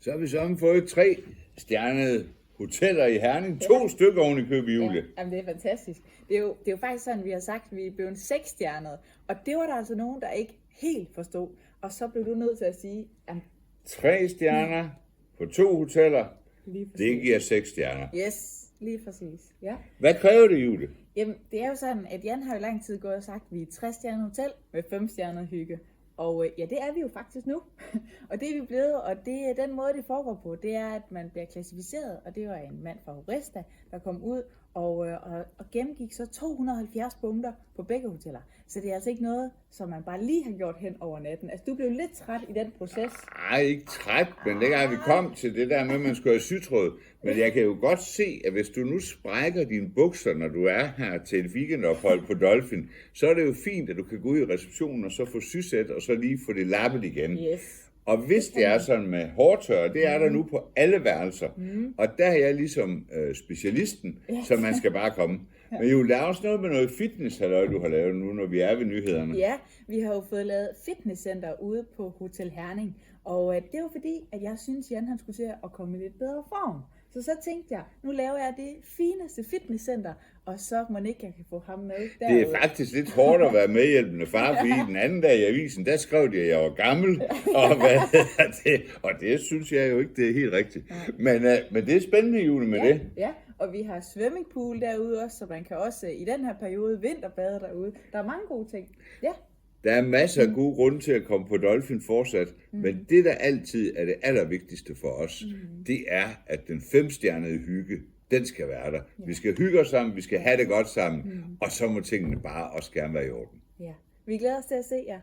Så har vi så fået 3-stjernede hoteller i Herning. 2 stykker oven i købet, Julie. Ja, jamen, det er fantastisk. Det er jo faktisk sådan, vi har sagt, at vi er blevet 6-stjernede. Og det var der altså nogen, der ikke helt forstod. Og så blev du nødt til at sige, at 3 stjerner på 2 hoteller, det giver 6 stjerner. Yes, lige præcis. Ja. Hvad kræver det, Julie? Jamen, det er jo sådan, at Jan har jo lang tid gået og sagt, at vi er 3-stjernet hotel med 5-stjernet hygge. Og ja, det er vi jo faktisk nu. Og det er vi blevet, og det er den måde, det foregår på. Det er, at man bliver klassificeret, og det var en mand fra Horesta, der kom ud og gennemgik så 270 punkter på begge hoteller. Så det er altså ikke noget, som man bare lige har gjort hen over natten. Altså, du blev lidt træt i den proces. Nej, ikke træt, men dengang vi kom til det der med, at man skulle have sytråd. Men jeg kan jo godt se, at hvis du nu sprækker dine bukser, når du er her til et weekendophold på Dolphin, så er det jo fint, at du kan gå ud i receptionen og så få sysæt, og så lige få det lappet igen. Yes. Og hvis det er sådan med hårtørre, det er der nu på alle værelser. Og der er jeg ligesom specialisten, så man skal bare komme. Men jo, der er også noget med noget fitness, du har lavet nu, når vi er ved nyhederne. Ja, vi har jo fået lavet fitnesscenter ude på Hotel Herning. Og det var fordi, at jeg synes, Jan han skulle til at komme i lidt bedre form. Så tænkte jeg, nu laver jeg det fineste fitnesscenter, og så må ikke jeg kan få ham med derude. Det er faktisk lidt hårdt at være medhjælpende far, fordi den anden dag i avisen, der skrev de, at jeg var gammel, og det synes jeg jo ikke, det er helt rigtigt. Men det er spændende, Julie, med det. Ja, og vi har swimmingpool derude også, så man kan også i den her periode vinterbade derude. Der er mange gode ting. Ja. Der er masser af gode grunde til at komme på Dolphin fortsat, men det, der altid er det allervigtigste for os, det er, at den 5-stjernede hygge, den skal være der. Ja. Vi skal hygge os sammen, vi skal have det godt sammen, og så må tingene bare også gerne være i orden. Ja, vi glæder os til at se jer.